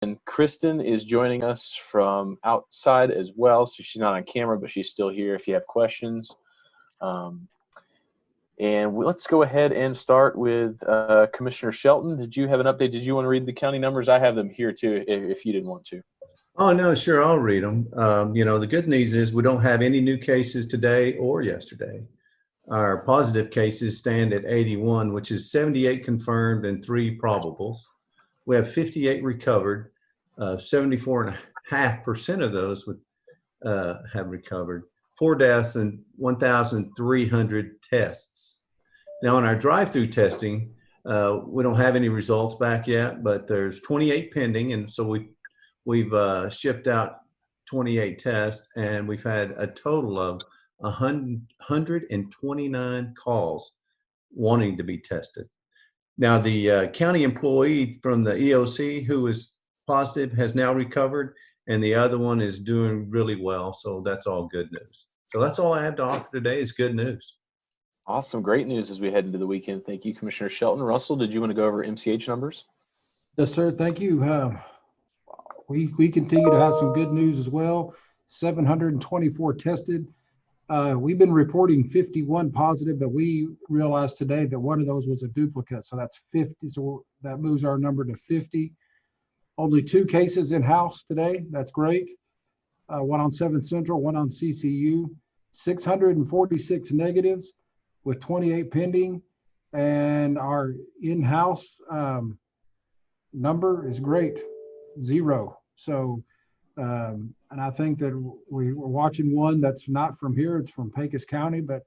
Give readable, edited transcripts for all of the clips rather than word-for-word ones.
And Kristen is joining us from outside as well, so she's not on camera, but she's still here if you have questions. Let's go ahead and start with Commissioner Shelton. Did you have an update? Did you want to read the county numbers? I have them here too, if you didn't want to. Oh, no, sure, I'll read them. The good news is we don't have any new cases today or yesterday. Our positive cases stand at 81, which is 78 confirmed and 3 probables. We have 58 recovered. 74.5% of those have recovered. 4 deaths and 1,300 tests. Now, on our drive-through testing, we don't have any results back yet, but there's 28 pending, and so we've shipped out 28 tests, and we've had a total of 129 calls wanting to be tested. Now, the county employee from the EOC who was positive has now recovered, and the other one is doing really well, so that's all good news. So that's all I have to offer today is good news. Awesome. Great news as we head into the weekend. Thank you, Commissioner Shelton. Russell, did you want to go over MCH numbers? Yes, sir. Thank you. We continue to have some good news as well. 724 tested. We've been reporting 51 positive, but we realized today that one of those was a duplicate. So that's 50. So that moves our number to 50. Only 2 cases in-house today. That's great. One on 7 Central, one on CCU. 646 negatives with 28 pending. And our in-house number is great, 0. So, and I think that we're watching one that's not from here, it's from Pecos County, but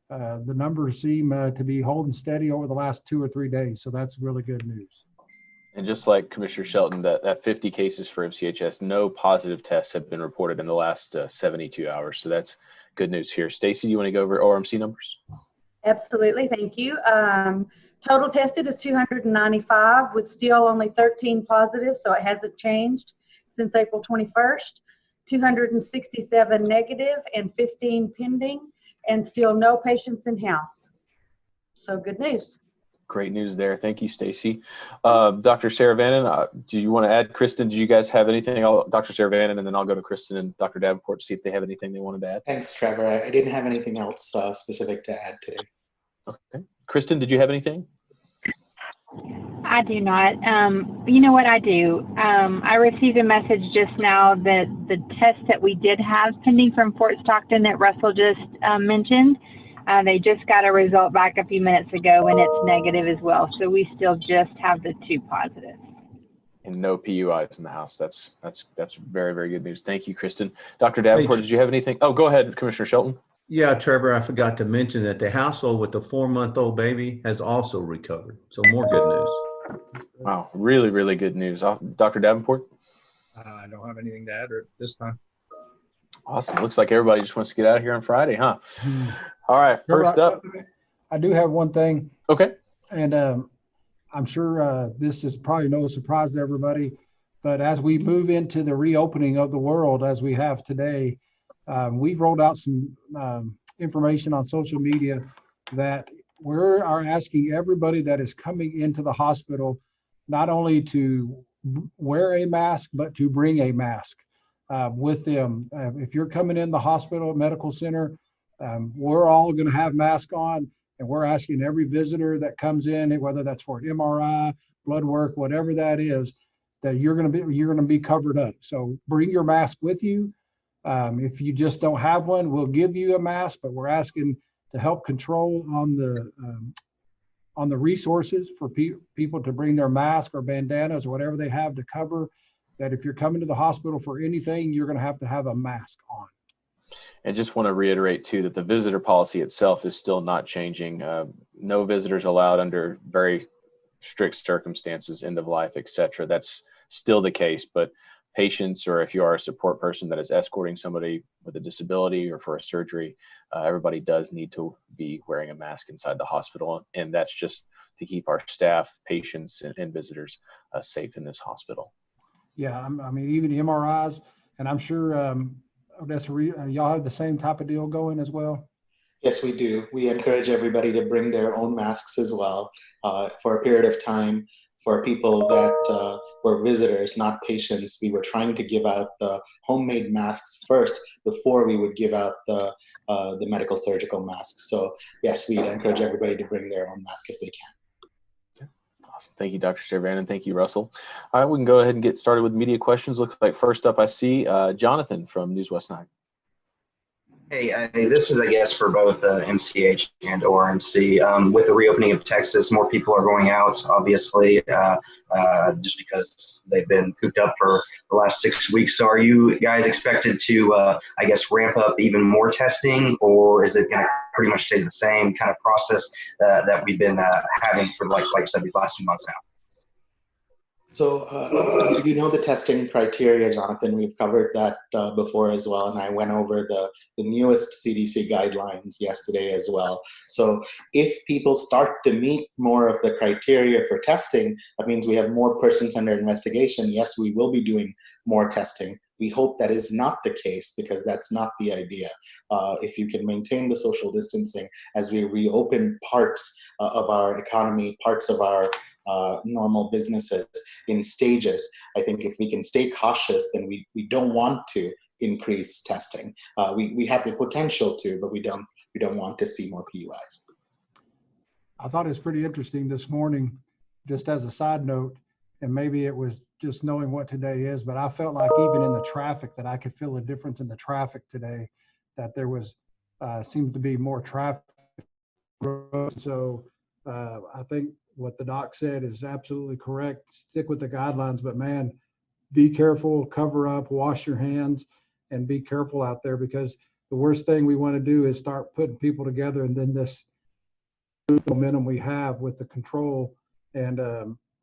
the numbers seem to be holding steady over the last 2 or 3 days. So that's really good news. And just like Commissioner Shelton, that 50 cases for MCHS, no positive tests have been reported in the last 72 hours. So that's good news here. Stacy, do you want to go over ORMC numbers? Absolutely, thank you. Total tested is 295 with still only 13 positive, so it hasn't changed since April 21st. 267 negative and 15 pending, and still no patients in-house. So good news. Great news there. Thank you, Stacy. Dr. Saravanan, do you want to add? Kristen, do you guys have anything? Dr. Saravanan, and then I'll go to Kristen and Dr. Davenport to see if they have anything they wanted to add. Thanks, Trevor. I didn't have anything else specific to add today. Okay. Kristen, did you have anything? I do not. You know what I do? I received a message just now that the test that we did have pending from Fort Stockton that Russell just mentioned, they just got a result back a few minutes ago, and it's negative as well. So we still just have the 2 positives. And no PUIs in the house. That's very, very good news. Thank you, Kristen. Dr. Davenport, did you have anything? Oh, go ahead, Commissioner Shelton. Yeah, Trevor, I forgot to mention that the household with the 4-month-old baby has also recovered. So more good news. Wow, really, really good news. Dr. Davenport? I don't have anything to add this time. Awesome. Looks like everybody just wants to get out of here on Friday, huh? All right, first up. I do have one thing. Okay. And I'm sure this is probably no surprise to everybody, but as we move into the reopening of the world as we have today, we've rolled out some information on social media that we are asking everybody that is coming into the hospital not only to wear a mask, but to bring a mask with them. If you're coming in the hospital, medical center, we're all going to have masks on, and we're asking every visitor that comes in, whether that's for an MRI, blood work, whatever that is, that you're going to be covered up. So bring your mask with you. If you just don't have one, we'll give you a mask, but we're asking to help control on the resources for people to bring their mask or bandanas or whatever they have to cover. That if you're coming to the hospital for anything, you're going to have a mask on. And just want to reiterate too that the visitor policy itself is still not changing. No visitors allowed under very strict circumstances, end of life, etc. That's still the case, but patients, or if you are a support person that is escorting somebody with a disability or for a surgery, everybody does need to be wearing a mask inside the hospital, and that's just to keep our staff, patients, and visitors safe in this hospital. Yeah, I mean, even MRIs, and I'm sure y'all have the same type of deal going as well? Yes, we do. We encourage everybody to bring their own masks as well for a period of time for people that were visitors, not patients. We were trying to give out the homemade masks first before we would give out the medical surgical masks. So yes, we encourage everybody to bring their own mask if they can. Awesome. Thank you, Dr. Servan, and thank you, Russell. All right, we can go ahead and get started with media questions. Looks like first up I see Jonathan from News West 9. Hey, this is, I guess, for both MCH and ORMC. With the reopening of Texas, more people are going out, obviously, just because they've been cooped up for the last 6 weeks. So are you guys expected to, I guess, ramp up even more testing, or is it going to pretty much stay the same kind of process that we've been having for, like I said, these last 2 months now? So you know the testing criteria, Jonathan. We've covered that before as well, and I went over the newest CDC guidelines yesterday as well. So if people start to meet more of the criteria for testing, that means we have more persons under investigation. Yes, we will be doing more testing. We hope that is not the case, because that's not the idea. If you can maintain the social distancing as we reopen parts of our economy, parts of our normal businesses in stages, I think if we can stay cautious, then we don't want to increase testing. We have the potential to, but we don't want to see more PUIs. I thought it was pretty interesting this morning, just as a side note, and maybe it was just knowing what today is, but I felt like even in the traffic that I could feel a difference in the traffic today, that there was seemed to be more traffic. So I think what the doc said is absolutely correct. Stick with the guidelines, but man, be careful, cover up, wash your hands, and be careful out there, because the worst thing we want to do is start putting people together, and then this momentum we have with the control, and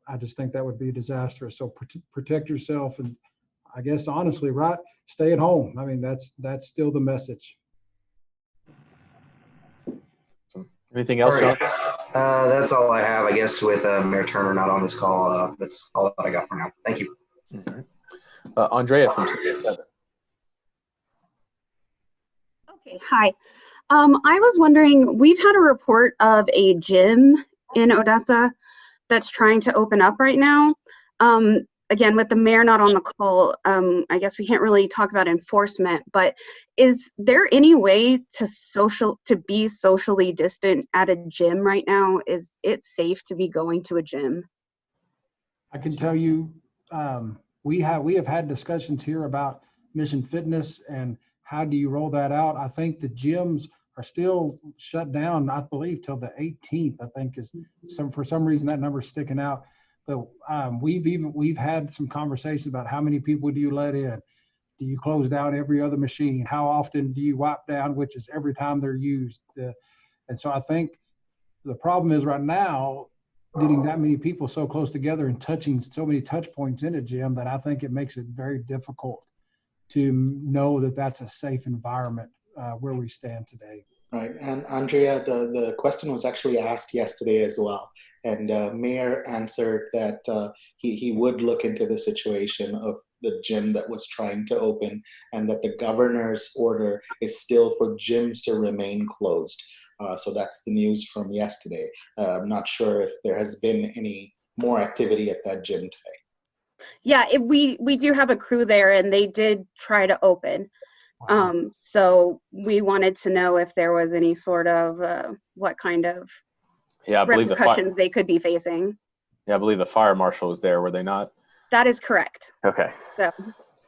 I just think that would be disastrous. So protect yourself, and I guess honestly, right, stay at home. I mean, that's still the message. Anything else, Jonathan? That's all I have, I guess, with Mayor Turner not on this call. That's all that I got for now. Thank you. All right. Andrea from CBS 7. Okay, hi. I was wondering, we've had a report of a gym in Odessa that's trying to open up right now. Again, with the mayor not on the call, I guess we can't really talk about enforcement, but is there any way to be socially distant at a gym right now? Is it safe to be going to a gym? I can tell you, we have had discussions here about Mission Fitness and how do you roll that out. I think the gyms are still shut down, I believe, till the 18th. I think is for some reason that number's sticking out. But we've had some conversations about how many people do you let in? Do you close down every other machine? How often do you wipe down, which is every time they're used? And so I think the problem is right now getting that many people so close together and touching so many touch points in a gym that I think it makes it very difficult to know that that's a safe environment where we stand today. Right, and Andrea, the question was actually asked yesterday as well, and Mayor answered that he would look into the situation of the gym that was trying to open, and that the governor's order is still for gyms to remain closed. So that's the news from yesterday. I'm not sure if there has been any more activity at that gym today. Yeah, we do have a crew there, and they did try to open. So we wanted to know if there was any sort of what kind of repercussions they could be facing. Yeah, I believe the fire marshal was there, were they not? That is correct. Okay. So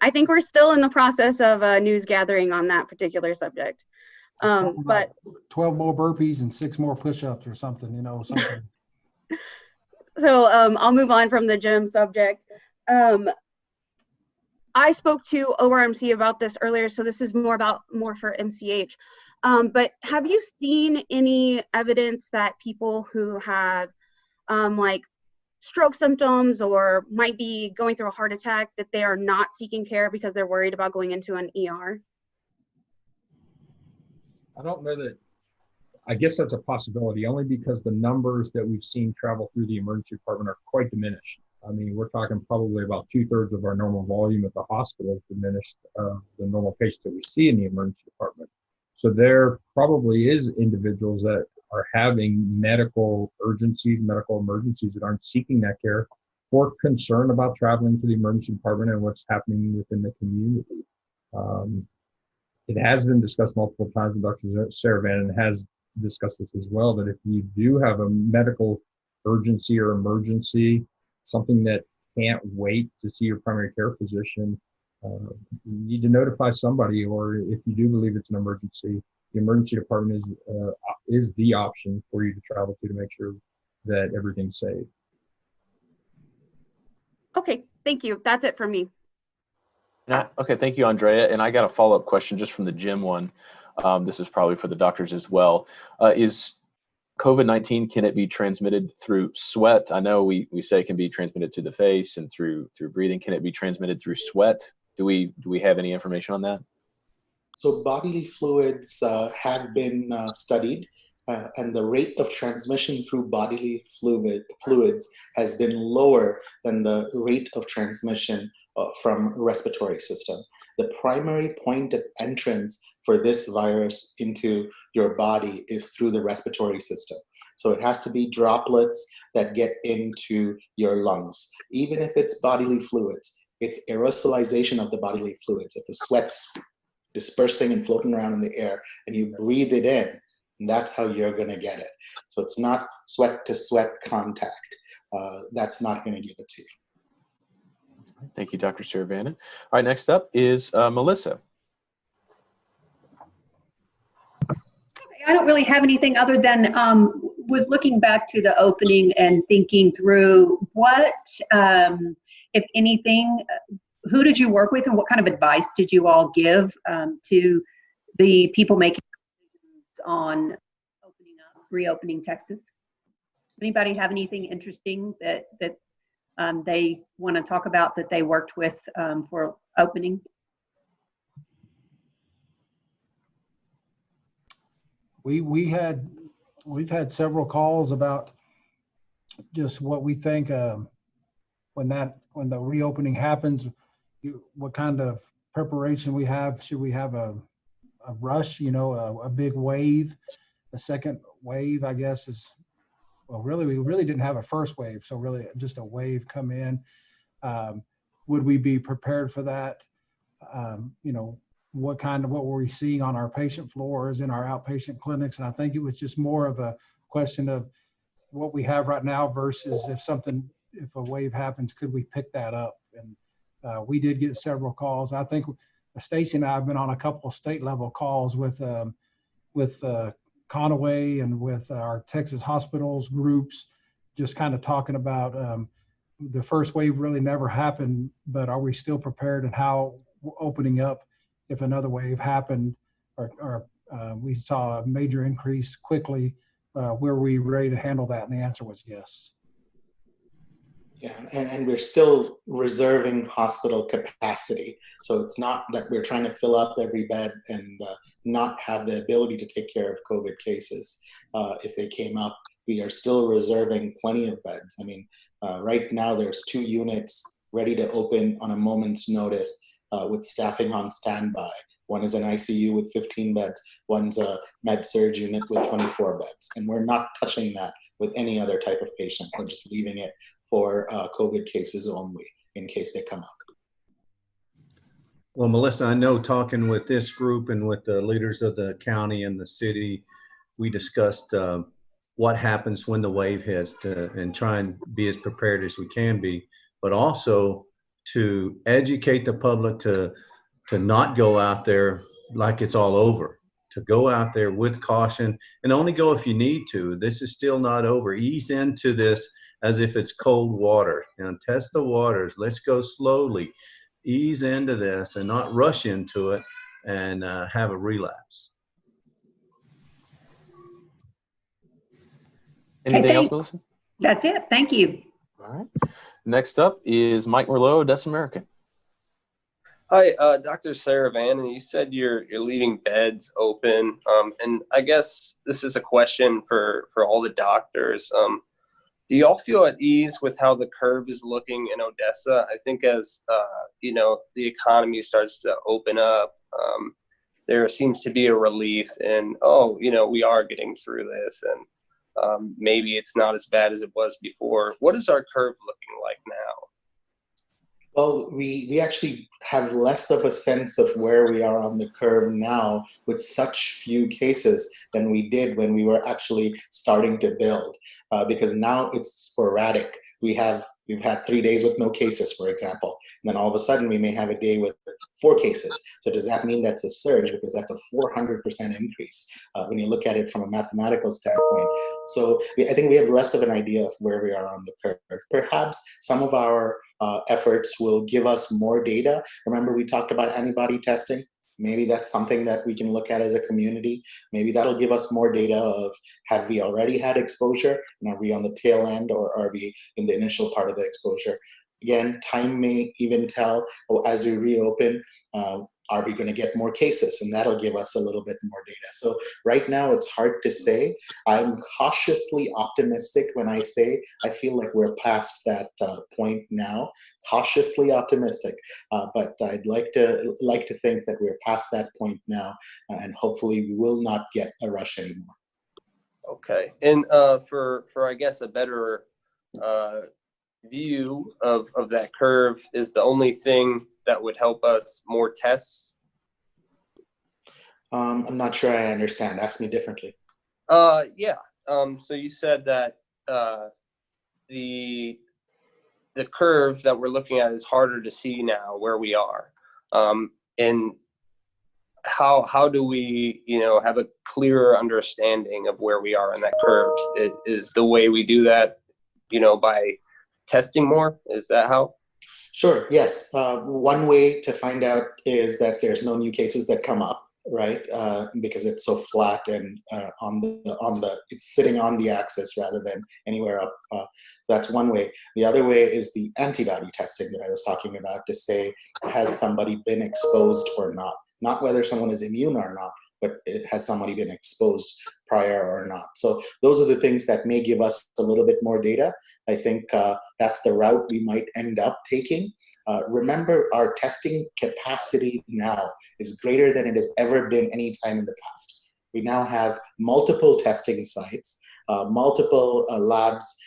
I think we're still in the process of news gathering on that particular subject. But 12 more burpees and 6 more push-ups or something, something. So I'll move on from the gym subject. I spoke to ORMC about this earlier, so this is more for MCH. But have you seen any evidence that people who have like stroke symptoms or might be going through a heart attack, that they are not seeking care because they're worried about going into an ER? I don't know that. I guess that's a possibility, only because the numbers that we've seen travel through the emergency department are quite diminished. I mean, we're talking probably about 2/3 of our normal volume at the hospital diminished the normal patients that we see in the emergency department. So there probably is individuals that are having medical emergencies that aren't seeking that care for concern about traveling to the emergency department and what's happening within the community. It has been discussed multiple times, and Dr. Saravanan has discussed this as well, that if you do have a medical urgency or emergency, something that can't wait to see your primary care physician, you need to notify somebody, or if you do believe it's an emergency, the emergency department is the option for you to travel to make sure that everything's safe. Okay, thank you. That's it for me. Okay, thank you, Andrea. And I got a follow-up question just from the gym one. This is probably for the doctors as well. Is COVID-19, can it be transmitted through sweat? I know we say it can be transmitted to the face and through breathing. Can it be transmitted through sweat? Do we have any information on that? So bodily fluids have been studied, and the rate of transmission through bodily fluids has been lower than the rate of transmission from respiratory system. The primary point of entrance for this virus into your body is through the respiratory system. So it has to be droplets that get into your lungs. Even if it's bodily fluids, it's aerosolization of the bodily fluids. If the sweat's dispersing and floating around in the air and you breathe it in, and that's how you're going to get it. So it's not sweat to sweat contact. That's not going to give it to you. Thank you, Dr. Saravanan. All right, next up is Melissa. I don't really have anything other than was looking back to the opening and thinking through what, if anything, who did you work with and what kind of advice did you all give to the people making decisions on reopening Texas? Anybody have anything interesting that they want to talk about that they worked with for opening? We've had several calls about just what we think when the reopening happens, what kind of preparation we have. Should we have a rush, a big wave? A second wave, I guess, is, well, really, we really didn't have a first wave, so really just a wave come in. Would we be prepared for that? What were we seeing on our patient floors, in our outpatient clinics? And I think it was just more of a question of what we have right now versus if a wave happens, could we pick that up? And we did get several calls. I think Stacy and I have been on a couple of state level calls with Conaway and with our Texas hospitals groups, just kind of talking about the first wave really never happened, but are we still prepared, and how opening up if another wave happened, or we saw a major increase quickly, were we ready to handle that? And the answer was yes. Yeah, and we're still reserving hospital capacity. So it's not that we're trying to fill up every bed and not have the ability to take care of COVID cases. If they came up, we are still reserving plenty of beds. I mean, right now there's 2 units ready to open on a moment's notice with staffing on standby. One is an ICU with 15 beds. One's a med-surg unit with 24 beds. And we're not touching that with any other type of patient. We're just leaving it for COVID cases only in case they come up. Well, Melissa, I know talking with this group and with the leaders of the county and the city, we discussed what happens when the wave hits and try and be as prepared as we can be, but also to educate the public to not go out there like it's all over, to go out there with caution and only go if you need to. This is still not over. Ease into this as if it's cold water, and test the waters. Let's go slowly, ease into this and not rush into it and have a relapse. Anything else, Melissa? That's it. Thank you. All right. Next up is Mike Merlot, Odessa American. Hi, Dr. Saravanan. You said you're leaving beds open, and I guess this is a question for all the doctors. Do you all feel at ease with how the curve is looking in Odessa? I think as the economy starts to open up, there seems to be a relief in, we are getting through this, and maybe it's not as bad as it was before. What is our curve looking like now? Well, we actually have less of a sense of where we are on the curve now with such few cases than we did when we were actually starting to build, because now it's sporadic. We've had 3 days with no cases, for example, and then all of a sudden we may have a day with 4 cases. So does that mean that's a surge? Because that's a 400% increase when you look at it from a mathematical standpoint. So I think we have less of an idea of where we are on the curve. Perhaps some of our efforts will give us more data. Remember, we talked about antibody testing. Maybe that's something that we can look at as a community. Maybe that'll give us more data of, have we already had exposure, and are we on the tail end, or are we in the initial part of the exposure? Again, time may even tell, as we reopen, are we going to get more cases? And that'll give us a little bit more data. So right now it's hard to say. I'm cautiously optimistic when I say I feel like we're past that point now. Cautiously optimistic, but I'd like to think that we're past that point now, and hopefully we will not get a rush anymore. Okay, and for I guess a better view of that curve, is the only thing that would help us more tests? I'm not sure I understand. Ask me differently. Yeah. So you said that the curve that we're looking at is harder to see now where we are, and how do we have a clearer understanding of where we are in that curve? Is the way we do that by testing more? Is that how? Sure, yes. One way to find out is that there's no new cases that come up, right? Because it's so flat and it's sitting on the axis rather than anywhere up. So that's one way. The other way is the antibody testing that I was talking about, to say, has somebody been exposed or not? Not whether someone is immune or not, but has somebody been exposed prior or not? So those are the things that may give us a little bit more data. I think that's the route we might end up taking. Remember, our testing capacity now is greater than it has ever been any time in the past. We now have multiple testing sites, multiple labs,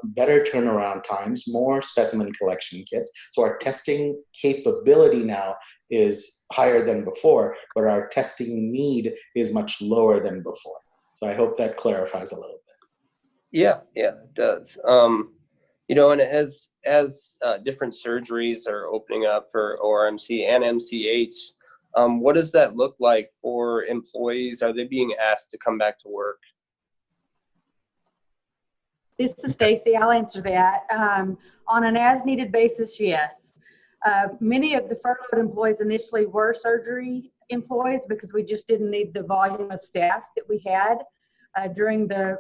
better turnaround times, more specimen collection kits. So our testing capability now is higher than before, but our testing need is much lower than before. So I hope that clarifies a little bit. Yeah, it does. And as different surgeries are opening up for ORMC and MCH, what does that look like for employees? Are they being asked to come back to work? This is Stacy. I'll answer that. On an as-needed basis, yes. Many of the furloughed employees initially were surgery employees because we just didn't need the volume of staff that we had during the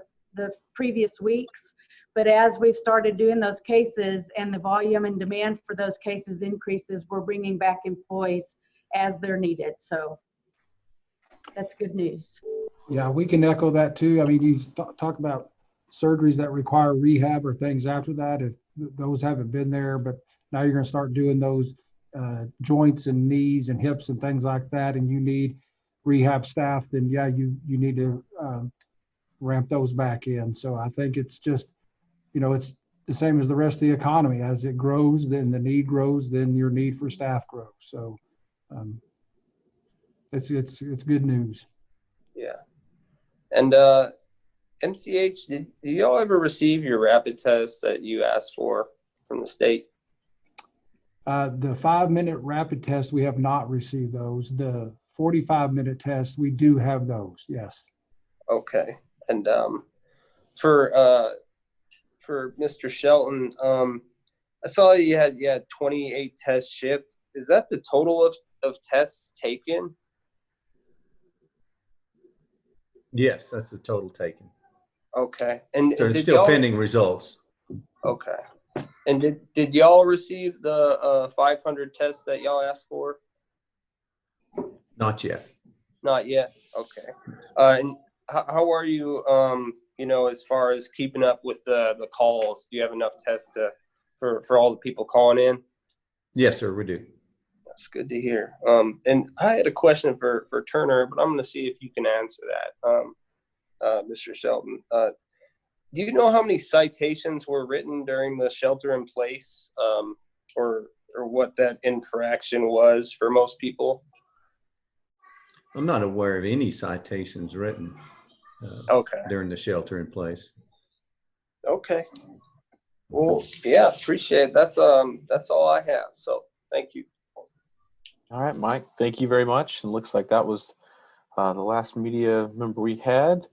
previous weeks. But as we've started doing those cases and the volume and demand for those cases increases, we're bringing back employees as they're needed. So that's good news. Yeah, we can echo that too. I mean, you talk about surgeries that require rehab or things after that, if those haven't been there, but now you're going to start doing those joints and knees and hips and things like that, and you need rehab staff, then yeah, you need to ramp those back in. So I think it's just, it's the same as the rest of the economy. As it grows, then the need grows, then your need for staff grows. So it's good news. Yeah. And MCH, did y'all ever receive your rapid test that you asked for from the state? The 5-minute rapid test, we have not received those. The 45-minute test, we do have those, yes. Okay. And for Mr. Shelton, I saw you had 28 tests shipped. Is that the total of tests taken? Yes, that's the total taken. Okay. And so it's still pending results. Okay. And did y'all receive the 500 tests that y'all asked for? Not yet. Not yet. Okay. And how are you? As far as keeping up with the calls, do you have enough tests for all the people calling in? Yes, sir. We do. That's good to hear. And I had a question for Turner, but I'm going to see if you can answer that, Mr. Shelton. do you know how many citations were written during the shelter in place, or what that infraction was for most people? I'm not aware of any citations written Okay. during the shelter in place. Okay. Well, yeah, appreciate it. That's all I have. So thank you. All right, Mike, thank you very much. And looks like that was the last media member we had.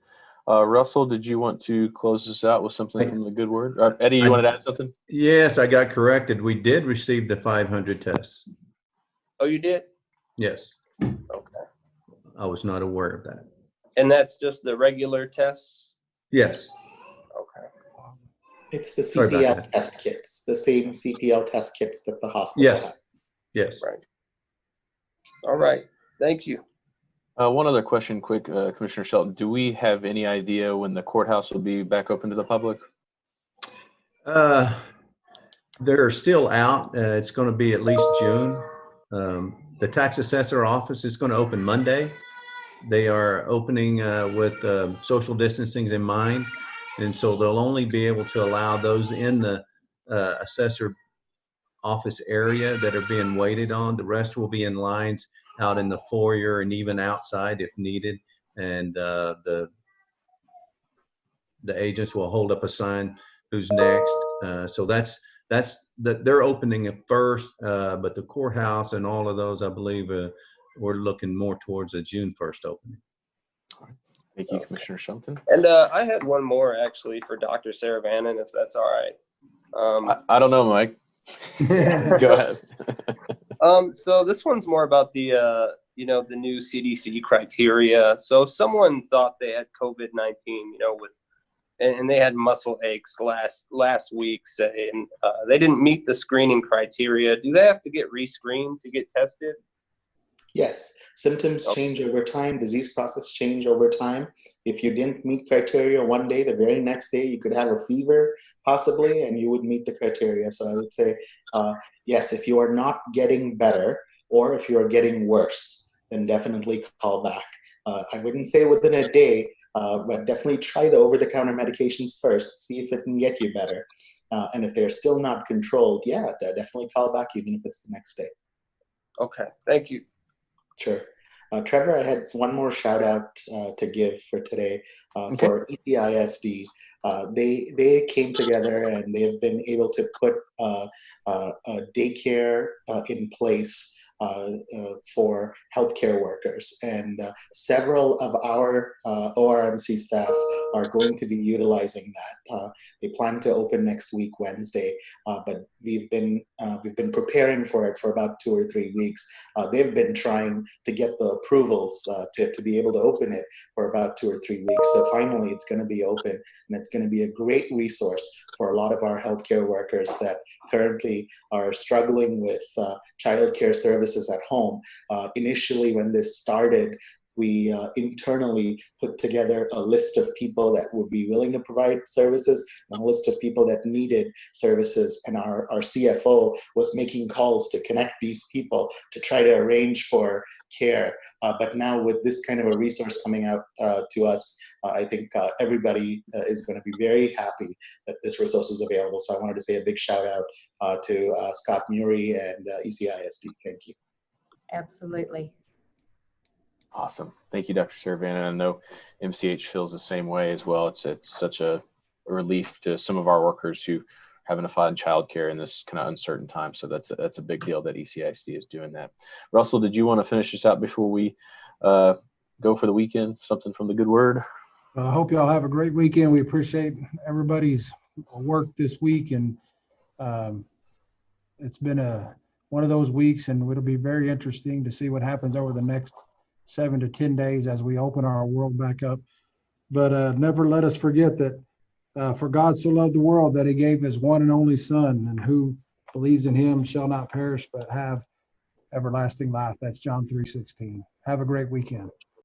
Russell, did you want to close this out with something from the good word? Eddie, you wanted to add something? Yes, I got corrected. We did receive the 500 tests. Oh, you did? Yes. Okay. I was not aware of that. And that's just the regular tests? Yes. Okay. It's the CPL test kits, the same CPL test kits that the hospital Yes. has. Yes. Right. All right. Thank you. One other question, quick, Commissioner Shelton. Do we have any idea when the courthouse will be back open to the public? They're still out. It's going to be at least June. The tax assessor office is going to open Monday. They are opening with social distancing in mind. And so they'll only be able to allow those in the assessor office area that are being waited on. The rest will be in lines out in the foyer and even outside if needed. And the agents will hold up a sign, who's next. So they're opening it first, but the courthouse and all of those, I believe, we're looking more towards a June 1st opening. Thank you, Commissioner Shelton. And I had one more actually for Dr. Saravanan, if that's all right. I don't know, Mike. Go ahead. So this one's more about the the new CDC criteria. So if someone thought they had COVID-19, and they had muscle aches last week, say, and they didn't meet the screening criteria, do they have to get rescreened to get tested? Yes, symptoms change over time, disease process change over time. If you didn't meet criteria one day, the very next day you could have a fever possibly, and you would meet the criteria. So I would say, yes, if you are not getting better or if you are getting worse, then definitely call back. I wouldn't say within a day, but definitely try the over-the-counter medications first, see if it can get you better. And if they're still not controlled, yeah, definitely call back even if it's the next day. Okay, thank you. Sure. Trevor, I had one more shout out to give for today for ECISD. They came together and they've been able to put a daycare in place for healthcare workers, and several of our ORMC staff are going to be utilizing that. They plan to open next week, Wednesday, but we've been preparing for it for about 2 or 3 weeks. They've been trying to get the approvals to be able to open it for about 2 or 3 weeks. So finally, it's going to be open, and it's going to be a great resource for a lot of our healthcare workers that currently are struggling with childcare services at home. Initially, when this started, we internally put together a list of people that would be willing to provide services and a list of people that needed services. And our CFO was making calls to connect these people to try to arrange for care. But now with this kind of a resource coming out to us, I think everybody is going to be very happy that this resource is available. So I wanted to say a big shout out to Scott Murray and ECISD. Thank you. Absolutely. Awesome. Thank you, Dr. Saravanan. I know MCH feels the same way as well. It's such a relief to some of our workers who having to find childcare in this kind of uncertain time. So that's a big deal that ECISD is doing that. Russell, did you want to finish this out before we go for the weekend? Something from the good word? I hope y'all have a great weekend. We appreciate everybody's work this week, and it's been one of those weeks, and it'll be very interesting to see what happens over the next 7 to 10 days as we open our world back up. But never let us forget that for God so loved the world that he gave his one and only son, and who believes in him shall not perish but have everlasting life. That's John 3:16. Have a great weekend.